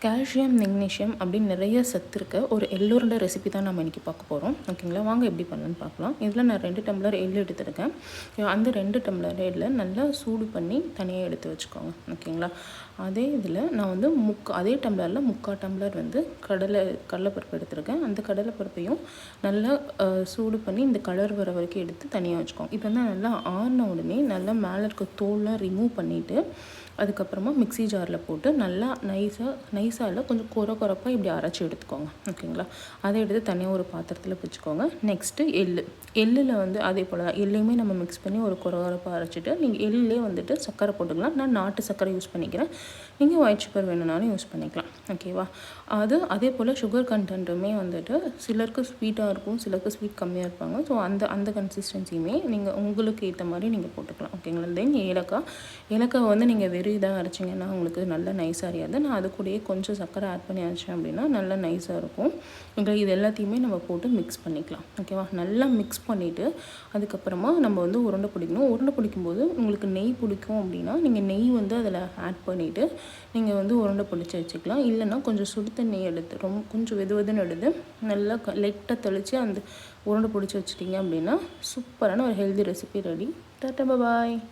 Calcium, magnesium அப்படின்னு நிறைய சத்து இருக்க ஒரு எள்ளுருண்டை ரெசிபி தான் நம்ம இன்றைக்கி பார்க்க போகிறோம். ஓகேங்களா, வாங்க எப்படி பண்ணலான்னு பார்க்கலாம். இதில் நான் 2 டம்ளர் எள் எடுத்துருக்கேன். அந்த 2 டம்ளர் எள்ளில் நல்லா சூடு பண்ணி தனியாக எடுத்து வச்சுக்கோங்க. ஓகேங்களா, அதே இதில் நான் வந்து அதே டம்ளரில் 3/4 டம்ளர் வந்து கடலைப்பருப்பு எடுத்துருக்கேன். அந்த கடலைப்பருப்பையும் நல்லா சூடு பண்ணி இந்த கலர் வர வரைக்கும் எடுத்து தனியாக வச்சுக்கோங்க. இப்போ வந்து நல்லா ஆறின உடனே நல்லா மேலே இருக்க தோல்லாம் ரிமூவ் பண்ணிவிட்டு அதுக்கப்புறமா மிக்ஸி ஜாரில் போட்டு நல்லா நைஸாக இல்லை கொஞ்சம் கொரப்பாக இப்படி அரைச்சி எடுத்துக்கோங்க. ஓகேங்களா, அதை எடுத்து தனியாக ஒரு பாத்திரத்தில் வச்சுக்கோங்க. நெக்ஸ்ட்டு எள்ளில் வந்து அதே போல் தான் எள்ளையுமே நம்ம மிக்ஸ் பண்ணி ஒரு கொரப்பாக அரைச்சிட்டு நீங்கள் எள்ளிலே வந்துட்டு சர்க்கரை போட்டுக்கலாம். நான் நாட்டு சர்க்கரை யூஸ் பண்ணிக்கிறேன், நீங்கள் ஒயிட் சுகர் வேணும்னாலும் யூஸ் பண்ணிக்கலாம். ஓகேவா, அதே போல் சுகர் கண்டென்ட்டுமே வந்துட்டு சிலருக்கு ஸ்வீட்டாக இருக்கும், சிலருக்கு ஸ்வீட் கம்மியாக இருப்பாங்க. ஸோ அந்த கன்சிஸ்டன்சியுமே நீங்கள் உங்களுக்கு ஏற்ற மாதிரி நீங்கள் போட்டுக்கலாம். ஓகேங்களா, தென் ஏலக்காய் வந்து நீங்கள் வெறும் இதாக அரைச்சிங்கன்னா உங்களுக்கு நல்லா நைஸாக அறியாது. நான் அது கூடயே கொஞ்சம் சர்க்கரை ஆட் பண்ணி அரைச்சேன் அப்படின்னா நல்லா நைஸாக இருக்கும். இது எல்லாத்தையுமே நம்ம போட்டு மிக்ஸ் பண்ணிக்கலாம். ஓகேவா, நல்லா மிக்ஸ் பண்ணிவிட்டு அதுக்கப்புறமா நம்ம வந்து உருண்டை பிடிக்கணும். உருண்டை பிடிக்கும்போது உங்களுக்கு நெய் பிடிக்கும் அப்படின்னா நீங்கள் நெய் வந்து அதில் ஆட் பண்ணிவிட்டு நீங்கள் வந்து உருண்டை பிடிச்சி வச்சுக்கலாம். இல்லைன்னா கொஞ்சம் சுடு தண்ணி எடுத்து கொஞ்சம் வெதுன்னு எடுத்து நல்லா லைட்டாக தெளித்து அந்த உருண்டை பிடிச்சி வச்சிட்டிங்க அப்படின்னா சூப்பரான ஒரு ஹெல்தி ரெசிபி ரெடி. டாட்டா பாய்.